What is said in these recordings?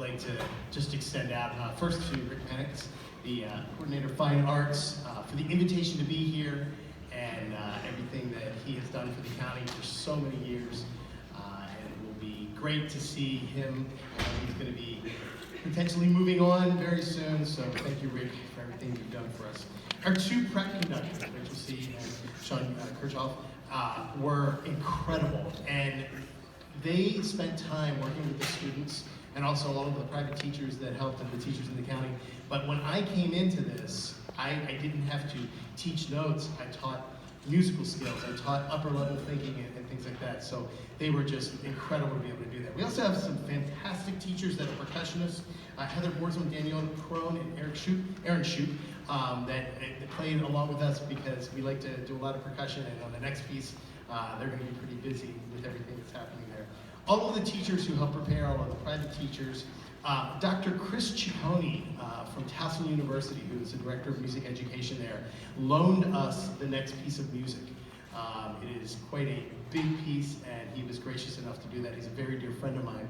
like to just extend out first to Rick Penix, the Coordinator of Fine Arts, for the invitation to be here and everything that he has done for the county for so many years. And it will be great to see him. He's going to be potentially moving on very soon, so thank you, Rick, for everything you've done for us. Our two prep conductors, Rachel C. and Sean Kirchhoff, were incredible, and they spent time working with the students and also all of the private teachers that helped and the teachers in the county. But when I came into this, I didn't have to teach notes. I taught musical skills. I taught upper level thinking and things like that. So they were just incredible to be able to do that. We also have some fantastic teachers that are percussionists. Heather Borsman, Danielle Crone, and Aaron Shoup, that played along with us because we like to do a lot of percussion, and on the next piece, they're going to be pretty busy with everything that's happening there. All of the teachers who help prepare, all of the private teachers, Dr. Chris Ciccone from Towson University, who is the Director of Music Education there, loaned us the next piece of music. It is quite a big piece, and he was gracious enough to do that. He's a very dear friend of mine,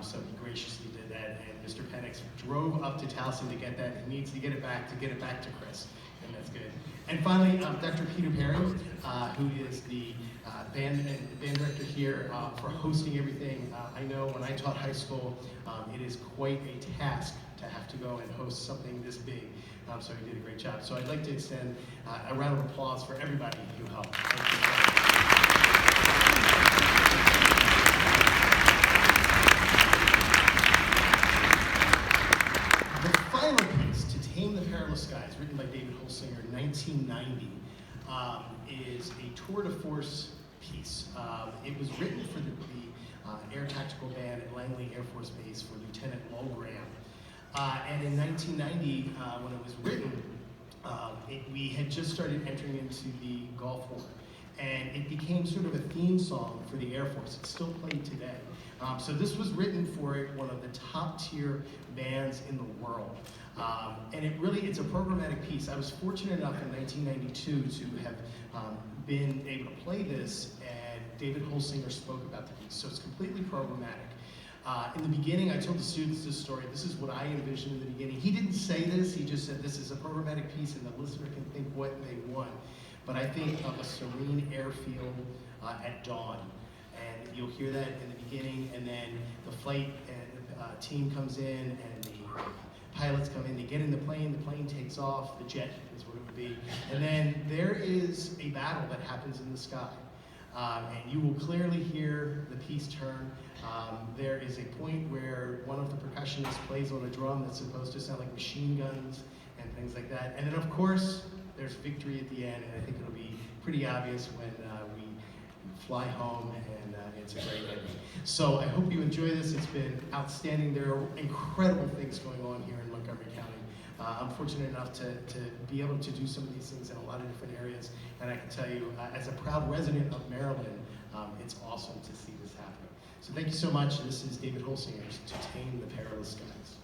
so he graciously did that, and Mr. Penix drove up to Towson to get that. He needs to get it back to Chris, and that's good. And finally, Dr. Peter Perry, who is the band director here for hosting everything. I know when I taught high school, it is quite a task to have to go and host something this big. So he did a great job. So I'd like to extend a round of applause for everybody who helped. The final piece, To Tame the Perilous Skies, written by David Holsinger in 1990, is a tour de force piece. It was written for the Air Tactical Band at Langley Air Force Base for Lieutenant Lowell Graham. And in 1990, when it was written, we had just started entering into the Gulf War. And it became sort of a theme song for the Air Force. It's still played today. So this was written for one of the top tier bands in the world. And it's a programmatic piece. I was fortunate enough in 1992 to have been able to play this, and David Holsinger spoke about the piece. So it's completely programmatic. In the beginning, I told the students this story. This is what I envisioned in the beginning. He didn't say this, he just said this is a programmatic piece and the listener can think what they want. But I think of a serene airfield at dawn. And you'll hear that in the beginning, and then the flight team comes in, and the pilots come in, they get in the plane takes off, the jet is what it would be. And then there is a battle that happens in the sky. And you will clearly hear the piece turn. There is a point where one of the percussionists plays on a drum that's supposed to sound like machine guns and things like that. And then of course, there's victory at the end, and I think it'll be pretty obvious when we fly home, and it's a great ending. So I hope you enjoy this. It's been outstanding. There are incredible things going on here in Montgomery County. I'm fortunate enough to be able to do some of these things in a lot of different areas, and I can tell you, as a proud resident of Maryland, it's awesome to see this happening. So thank you so much. This is David Holsinger's To Tame the Perilous Skies.